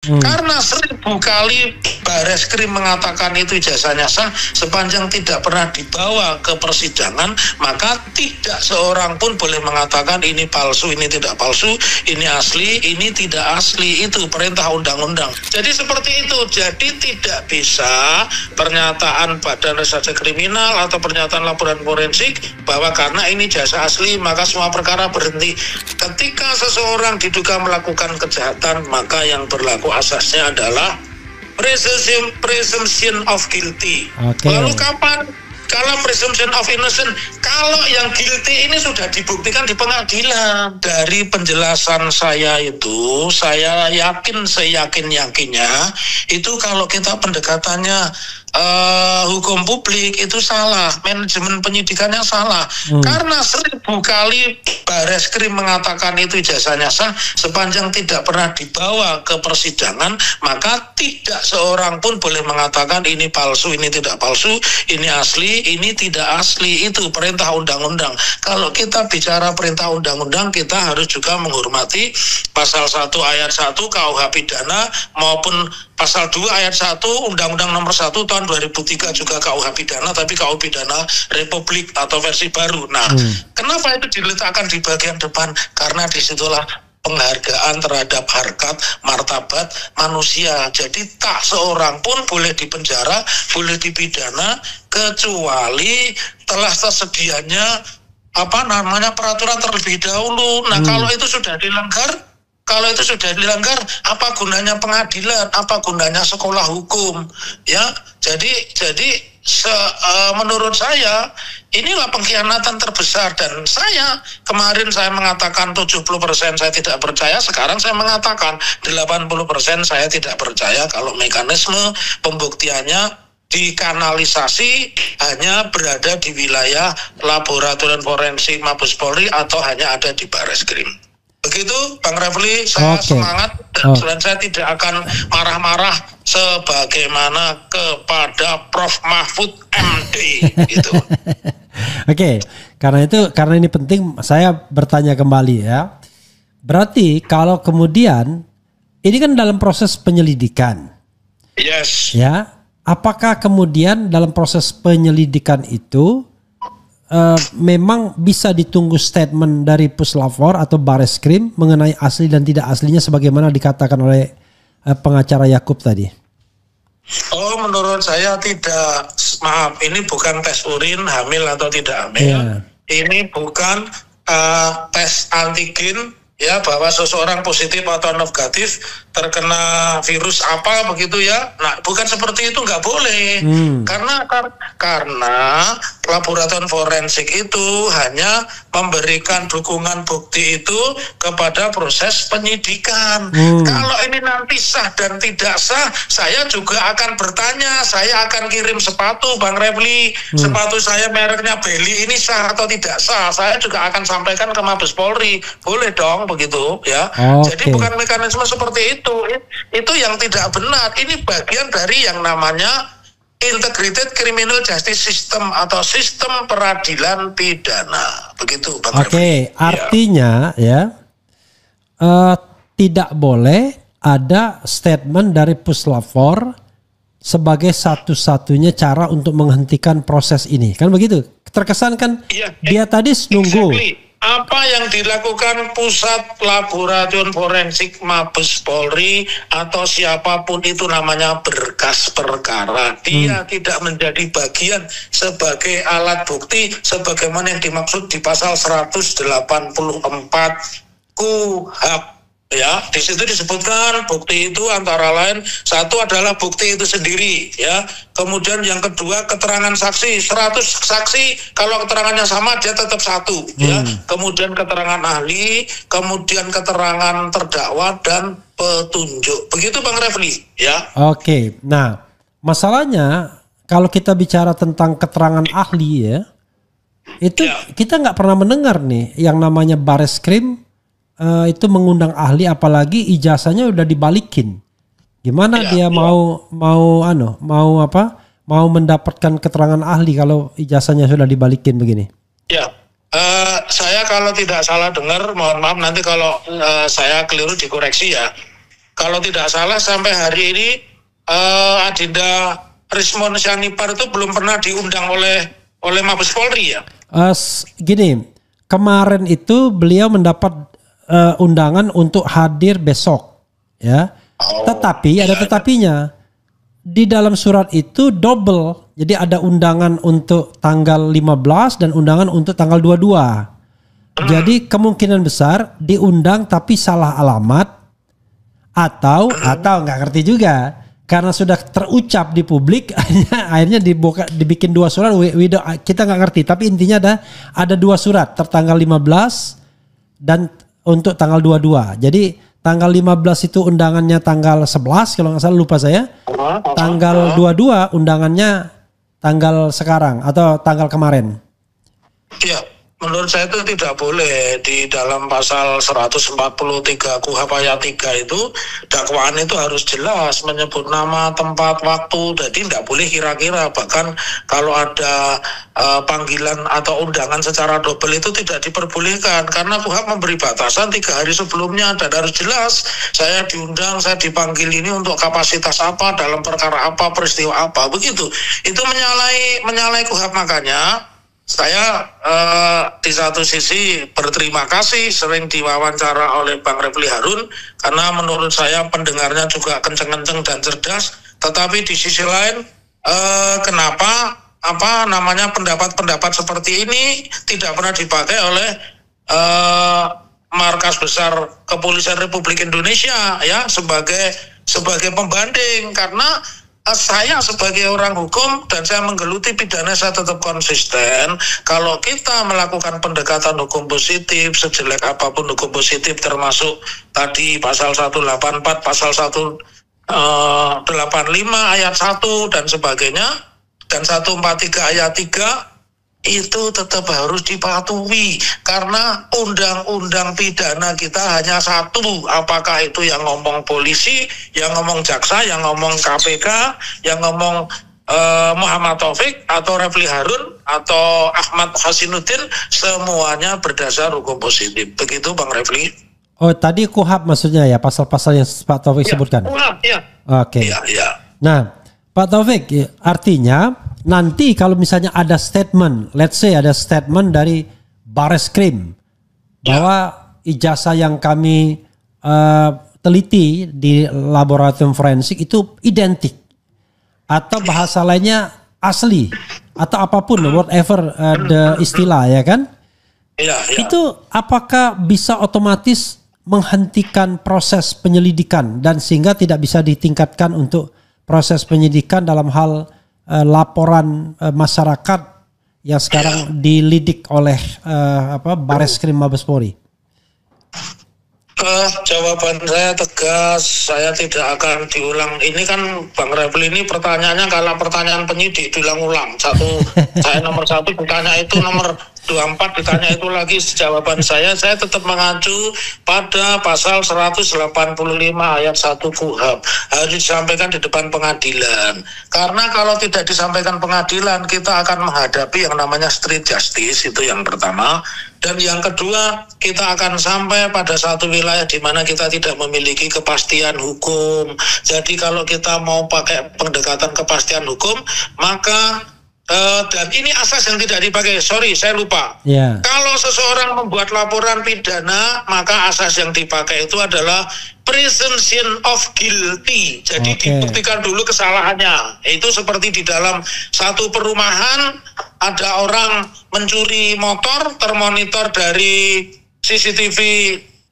Karena 1000 kali Bareskrim mengatakan itu ijazahnya sah, sepanjang tidak pernah dibawa ke persidangan, maka tidak seorang pun boleh mengatakan ini palsu, ini tidak palsu, ini asli, ini tidak asli. Itu perintah undang-undang. Jadi seperti itu. Jadi tidak bisa pernyataan Badan Reserse Kriminal atau pernyataan laporan forensik bahwa karena ini ijazah asli maka semua perkara berhenti. Ketika seseorang diduga melakukan kejahatan, maka yang berlaku asasnya adalah presumption of guilty. Lalu kapan? Kalau presumption of innocent, kalau yang guilty ini sudah dibuktikan di pengadilan. Dari penjelasan saya itu, saya yakin seyakin-yakinnya, itu kalau kita pendekatannya hukum publik itu salah, manajemen penyidikannya salah. Karena 1000 kali Bareskrim mengatakan itu ijazahnya sah, sepanjang tidak pernah dibawa ke persidangan, maka tidak seorang pun boleh mengatakan ini palsu, ini tidak palsu, ini asli, ini tidak asli. Itu perintah undang-undang. Kalau kita bicara perintah undang-undang, kita harus juga menghormati pasal 1 ayat 1 KUH pidana maupun pasal 2 ayat 1 Undang-Undang nomor 1 tahun 2003 juga KUH pidana, tapi KUH pidana Republik atau versi baru. Nah, kenapa itu diletakkan di bagian depan? Karena disitulah penghargaan terhadap harkat martabat manusia. Jadi tak seorang pun boleh dipenjara, boleh dipidana, kecuali telah tersedianya peraturan terlebih dahulu. Nah, kalau itu sudah dilanggar, apa gunanya pengadilan? Apa gunanya sekolah hukum? Ya, jadi menurut saya inilah pengkhianatan terbesar. Dan kemarin saya mengatakan 70% saya tidak percaya, sekarang saya mengatakan 80% saya tidak percaya kalau mekanisme pembuktiannya dikanalisasi hanya berada di wilayah laboratorium forensik Mabes Polri atau hanya ada di Bareskrim. Begitu Bang Refli, saya semangat dan saya tidak akan marah-marah sebagaimana kepada Prof. Mahfud MD gitu. Karena ini penting saya bertanya kembali ya. Berarti kalau kemudian ini kan dalam proses penyelidikan. Yes. Ya, apakah kemudian dalam proses penyelidikan itu memang bisa ditunggu statement dari Puslapfor atau Bareskrim mengenai asli dan tidak aslinya sebagaimana dikatakan oleh pengacara Yakub tadi? Oh, menurut saya tidak. Maaf, ini bukan tes urin hamil atau tidak hamil. Ini bukan tes antigen ya, bahwa seseorang positif atau negatif terkena virus apa begitu ya. Nah, bukan seperti itu, nggak boleh. Karena laboratorium forensik itu hanya memberikan dukungan bukti itu kepada proses penyidikan. Kalau ini nanti sah dan tidak sah, saya juga akan bertanya, saya akan kirim sepatu Bang Refli, sepatu saya mereknya Beli ini sah atau tidak sah, saya juga akan sampaikan ke Mabes Polri. Boleh dong begitu ya. Jadi bukan mekanisme seperti itu. Itu yang tidak benar. Ini bagian dari yang namanya Integrated Criminal Justice System atau sistem peradilan pidana. Begitu Bang Refli. Artinya tidak boleh ada statement dari Puslapfor sebagai satu-satunya cara untuk menghentikan proses ini. Kan begitu? Terkesan kan dia tadi nunggu. Apa yang dilakukan Pusat Laboratorium Forensik Mabes Polri atau siapapun itu namanya berkas perkara. Dia tidak menjadi bagian sebagai alat bukti sebagaimana yang dimaksud di pasal 184 KUHP. Ya, di situ disebutkan bukti itu antara lain satu adalah bukti itu sendiri, ya. Kemudian yang kedua keterangan saksi, 100 saksi kalau keterangannya sama dia tetap satu, ya. Kemudian keterangan ahli, kemudian keterangan terdakwa dan petunjuk. Begitu Bang Refli, ya. Nah, masalahnya kalau kita bicara tentang keterangan ahli ya, itu kita nggak pernah mendengar nih yang namanya Bareskrim itu mengundang ahli, apalagi ijazahnya udah dibalikin. Gimana dia mau mendapatkan keterangan ahli kalau ijazahnya sudah dibalikin begini? Ya, saya kalau tidak salah dengar, mohon maaf nanti kalau saya keliru dikoreksi ya. kalau tidak salah sampai hari ini Adinda Rismon Syanipar itu belum pernah diundang oleh Mabes Polri ya. Gini, kemarin itu beliau mendapat undangan untuk hadir besok, ya. Tetapi ada tetapinya. Di dalam surat itu double. Jadi ada undangan untuk tanggal 15 dan undangan untuk tanggal 22. Jadi kemungkinan besar diundang tapi salah alamat atau nggak ngerti juga. Karena sudah terucap di publik, akhirnya dibikin 2 surat. Kita nggak ngerti. Tapi intinya ada 2 surat tertanggal 15 dan untuk tanggal 22. Jadi tanggal 15 itu undangannya tanggal 11 kalau nggak salah, lupa saya. Tanggal 22 undangannya tanggal sekarang atau tanggal kemarin. Iya, menurut saya itu tidak boleh. Di dalam pasal 143 KUHP ayat 3 itu dakwaan itu harus jelas menyebut nama, tempat, waktu. Jadi tidak boleh kira-kira. Bahkan kalau ada panggilan atau undangan secara double itu tidak diperbolehkan karena KUHP memberi batasan 3 hari sebelumnya dan harus jelas saya diundang, saya dipanggil ini untuk kapasitas apa, dalam perkara apa, peristiwa apa, begitu. Itu menyalahi KUHP. Makanya saya di satu sisi berterima kasih sering diwawancara oleh Bang Refli Harun karena menurut saya pendengarnya juga kenceng-kenceng dan cerdas. Tetapi di sisi lain kenapa pendapat-pendapat seperti ini tidak pernah dipakai oleh Markas Besar Kepolisian Republik Indonesia ya sebagai pembanding. Karena saya sebagai orang hukum dan saya menggeluti pidana, saya tetap konsisten. Kalau kita melakukan pendekatan hukum positif, sejelek apapun hukum positif, termasuk tadi pasal 184, pasal 185 ayat 1 dan sebagainya, dan 143 ayat 3, itu tetap harus dipatuhi karena undang-undang pidana kita hanya satu. Apakah itu yang ngomong polisi, yang ngomong jaksa, yang ngomong KPK, yang ngomong Muhammad Taufik atau Refli Harun atau Ahmad Hasinuddin, semuanya berdasar hukum positif. Begitu Bang Refli. Oh, tadi KUHP maksudnya ya, pasal-pasal yang Pak Taufik sebutkan. KUHP, ya. Oke. Ya. Nah, Pak Taufik, artinya nanti kalau misalnya ada statement, let's say ada statement dari Bareskrim bahwa ijazah yang kami teliti di laboratorium forensik itu identik atau bahasa lainnya asli atau apapun whatever the istilah ya kan? Ya. Itu apakah bisa otomatis menghentikan proses penyelidikan dan sehingga tidak bisa ditingkatkan untuk proses penyidikan dalam hal laporan masyarakat yang sekarang dilidik oleh Bareskrim Mabes Polri? Jawaban saya tegas, saya tidak akan diulang. Ini kan Bang Refli ini pertanyaannya kalau pertanyaan penyidik diulang-ulang. Saya nomor 1 ditanya itu, nomor 24 ditanya itu lagi. Jawaban saya tetap mengacu pada pasal 185 ayat 1 KUHP. Harus disampaikan di depan pengadilan. Karena kalau tidak disampaikan pengadilan, kita akan menghadapi yang namanya street justice, itu yang pertama. Dan yang kedua, kita akan sampai pada satu wilayah di mana kita tidak memiliki kepastian hukum. Jadi kalau kita mau pakai pendekatan kepastian hukum, maka dan ini asas yang tidak dipakai. Sorry, saya lupa. Yeah. Kalau seseorang membuat laporan pidana, maka asas yang dipakai itu adalah presumption of guilty. Jadi dibuktikan dulu kesalahannya. Itu seperti di dalam satu perumahan ada orang mencuri motor, termonitor dari CCTV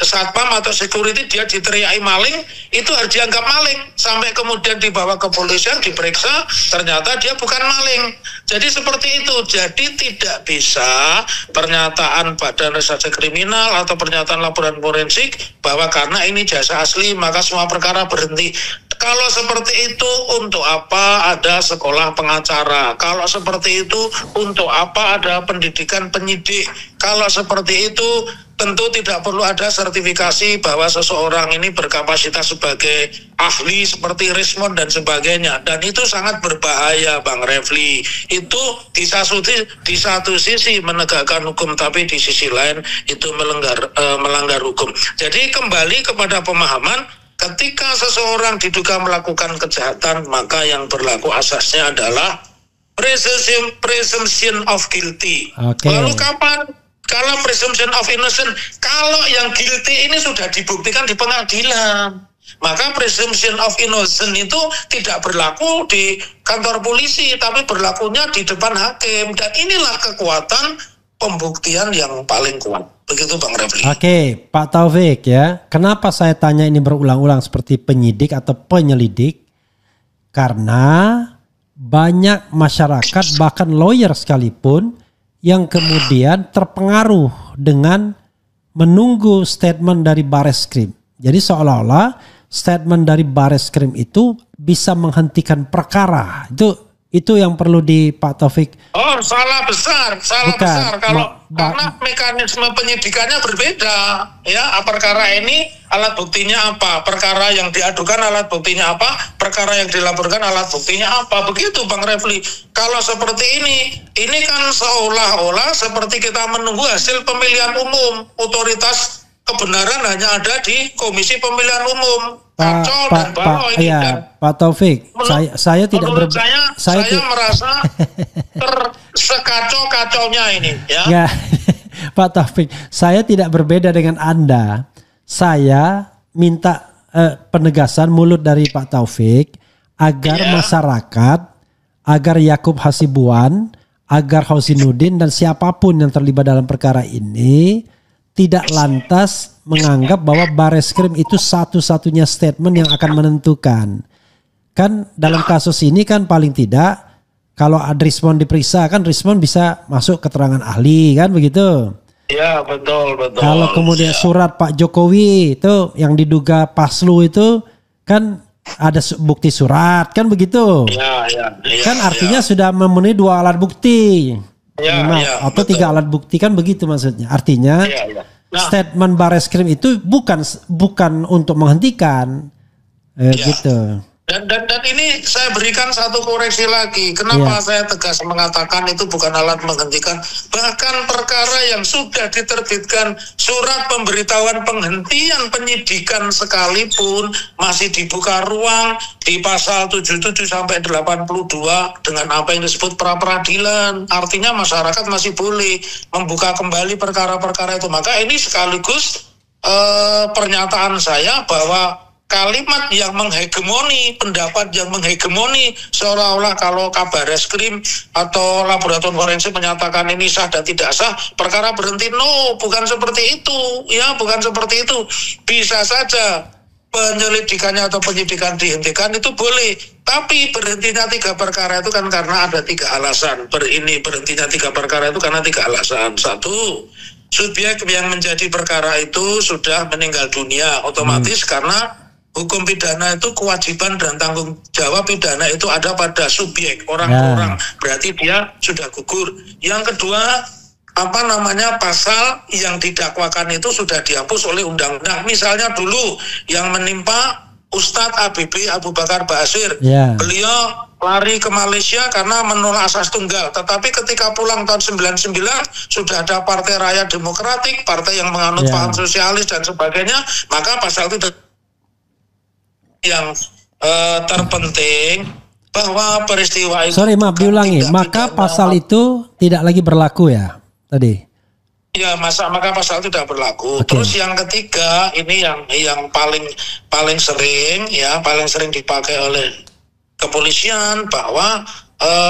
satpam atau security, dia diteriaki maling, itu harus dianggap maling sampai kemudian dibawa ke polisian, diperiksa, ternyata dia bukan maling. Jadi seperti itu. Jadi tidak bisa pernyataan Badan Reserse Kriminal atau pernyataan laporan forensik bahwa karena ini jasa asli maka semua perkara berhenti. Kalau seperti itu, untuk apa ada sekolah pengacara? Kalau seperti itu, untuk apa ada pendidikan penyidik? Kalau seperti itu, tentu tidak perlu ada sertifikasi bahwa seseorang ini berkapasitas sebagai ahli seperti Rismon dan sebagainya. Dan itu sangat berbahaya, Bang Refli. Itu di satu sisi menegakkan hukum, tapi di sisi lain itu melanggar hukum. Jadi kembali kepada pemahaman, ketika seseorang diduga melakukan kejahatan, maka yang berlaku asasnya adalah presumption of guilty. Lalu kapan? Kalau presumption of innocent, kalau yang guilty ini sudah dibuktikan di pengadilan, maka presumption of innocent itu tidak berlaku di kantor polisi, tapi berlakunya di depan hakim. Dan inilah kekuatan pembuktian yang paling kuat. Begitu Bang Refli. Oke, Pak Taufik ya. Kenapa saya tanya ini berulang-ulang seperti penyidik atau penyelidik? Karena banyak masyarakat, bahkan lawyer sekalipun, yang kemudian terpengaruh dengan menunggu statement dari Bareskrim. Jadi seolah-olah statement dari Bareskrim itu bisa menghentikan perkara. Itu yang perlu di Pak Taufik. Oh, salah besar karena mekanisme penyidikannya berbeda. Ya, perkara ini alat buktinya apa? Perkara yang diadukan alat buktinya apa? Perkara yang dilaporkan alat buktinya apa? Begitu Bang Refli. Kalau seperti ini kan seolah-olah seperti kita menunggu hasil pemilihan umum. Otoritas kebenaran hanya ada di Komisi Pemilihan Umum. Pak Taufik, saya tidak saya merasa sekacau-kacaunya ini ya. Ya, Pak Taufik, saya tidak berbeda dengan Anda. Saya minta penegasan mulut dari Pak Taufik agar masyarakat, agar Yakub Hasibuan, agar Husainuddin dan siapapun yang terlibat dalam perkara ini tidak lantas menganggap bahwa Bareskrim itu satu-satunya statement yang akan menentukan. Kan dalam kasus ini kan paling tidak kalau Rismon diperiksa kan Rismon bisa masuk keterangan ahli kan begitu. Ya betul. Kalau kemudian surat Pak Jokowi itu yang diduga Paslu itu kan ada bukti surat kan begitu. Kan artinya sudah memenuhi 2 alat bukti. Atau 3 alat bukti kan begitu maksudnya. Artinya statement Bareskrim itu bukan untuk menghentikan gitu. Dan ini saya berikan satu koreksi lagi. Kenapa saya tegas mengatakan itu bukan alat menghentikan? Bahkan perkara yang sudah diterbitkan surat pemberitahuan penghentian penyidikan sekalipun masih dibuka ruang di pasal 77 sampai 82 dengan apa yang disebut pra-peradilan. Artinya masyarakat masih boleh membuka kembali perkara-perkara itu. Maka ini sekaligus pernyataan saya bahwa kalimat yang menghegemoni, pendapat yang menghegemoni seolah-olah kalau Kabareskrim atau laboratorium forensik menyatakan ini sah dan tidak sah, perkara berhenti. No, bukan seperti itu. Ya, bukan seperti itu. Bisa saja penyelidikannya atau penyidikan dihentikan itu boleh. Tapi berhentinya 3 perkara itu kan karena ada 3 alasan. Berhentinya 3 perkara itu karena 3 alasan. 1, subjek yang menjadi perkara itu sudah meninggal dunia otomatis karena hukum pidana itu kewajiban dan tanggung jawab pidana itu ada pada subjek orang-orang, berarti dia sudah gugur. Yang kedua, pasal yang didakwakan itu sudah dihapus oleh undang-undang. Misalnya dulu yang menimpa Ustadz ABB Abu Bakar Basir, beliau lari ke Malaysia karena menolak asas tunggal. Tetapi ketika pulang tahun 99 sudah ada Partai Rakyat Demokratik, partai yang menganut paham sosialis dan sebagainya, maka pasal itu yang terpenting bahwa peristiwa itu. Sorry, maaf diulangi. Maka pasal itu tidak lagi berlaku ya tadi. Ya, maka pasal itu tidak berlaku. Terus yang ketiga ini yang paling sering dipakai oleh kepolisian bahwa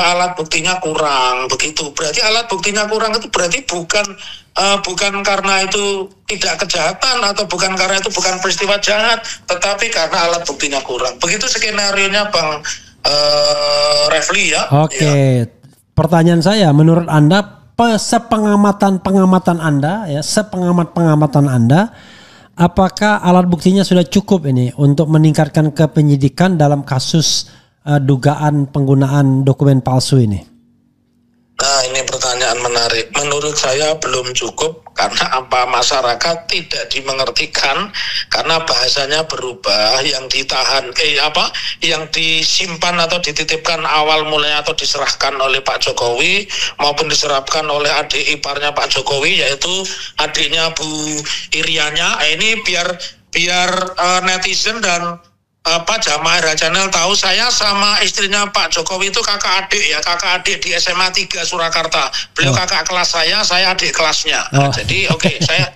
alat buktinya kurang begitu. Berarti alat buktinya kurang itu berarti bukan karena itu tidak kejahatan atau bukan karena itu bukan peristiwa jahat, tetapi karena alat buktinya kurang. Begitu skenarionya Bang Refli ya. Oke. Pertanyaan saya, menurut Anda sepengamatan Anda ya, sepengamatan Anda, apakah alat buktinya sudah cukup ini untuk meningkatkan kepenyidikan dalam kasus dugaan penggunaan dokumen palsu ini? Nah, ini pertanyaan menarik. Menurut saya belum cukup karena masyarakat tidak dimengertikan karena bahasanya berubah. Yang ditahan yang disimpan atau dititipkan awal mulai atau diserahkan oleh Pak Jokowi maupun diserahkan oleh adik iparnya Pak Jokowi, yaitu adiknya Bu Irianya. Ini biar biar netizen dan jamaah Era Channel tahu, saya sama istrinya Pak Jokowi itu kakak adik di SMA 3 Surakarta. Beliau kakak kelas saya adik kelasnya. Nah, jadi saya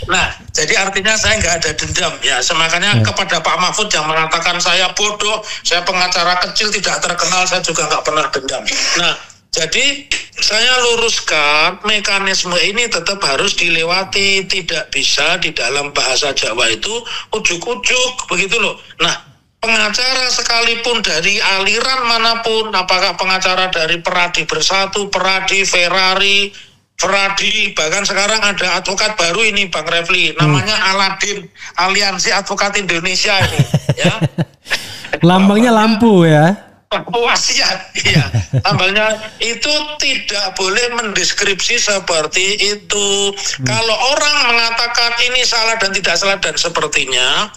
Nah, jadi artinya saya nggak ada dendam ya. Makanya kepada Pak Mahfud yang mengatakan saya bodoh, saya pengacara kecil tidak terkenal, saya juga nggak pernah dendam. Nah, jadi saya luruskan mekanisme ini tetap harus dilewati, tidak bisa di dalam bahasa Jawa itu ujuk-ujuk begitu loh. Nah, pengacara sekalipun dari aliran manapun, apakah pengacara dari Peradi Bersatu, Peradi, Ferrari, bahkan sekarang ada advokat baru ini Bang Refli, namanya Aladin, Aliansi Advokat Indonesia ini ya. Lambangnya lampu ya. Wasiat, iya. Tambahnya itu tidak boleh mendeskripsi seperti itu. Kalau orang mengatakan ini salah dan tidak salah dan sepertinya,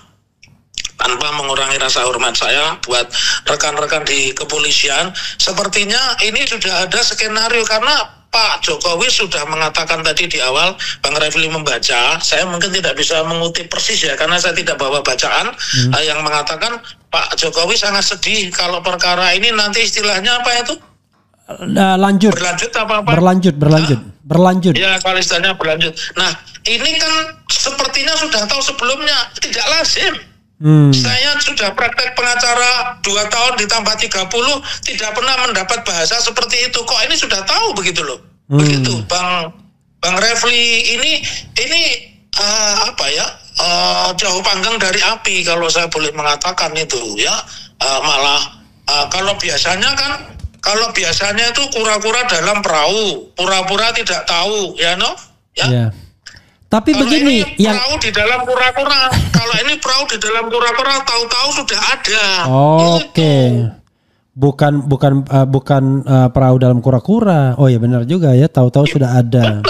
tanpa mengurangi rasa hormat saya buat rekan-rekan di kepolisian, sepertinya ini sudah ada skenario karena Pak Jokowi sudah mengatakan tadi di awal, Bang Refli membaca, saya mungkin tidak bisa mengutip persis ya karena saya tidak bawa bacaan, yang mengatakan Pak Jokowi sangat sedih kalau perkara ini nanti istilahnya apa itu? Berlanjut. Ya, kalau istilahnya berlanjut. Nah, ini kan sepertinya sudah tahu sebelumnya, tidak lazim. Saya sudah praktek pengacara 2 tahun ditambah 30, tidak pernah mendapat bahasa seperti itu. Kok ini sudah tahu begitu loh. Begitu Bang Refli ini jauh panggang dari api kalau saya boleh mengatakan itu ya. Malah kalau biasanya itu kura-kura dalam perahu, pura-pura tidak tahu ya no ya. Yeah. Tapi kalau begini, yang perahu di dalam kura-kura, kalau ini perahu di dalam kura-kura, tahu-tahu sudah ada. Oke. Bukan perahu dalam kura-kura. Oh ya benar juga ya, tahu-tahu sudah ada.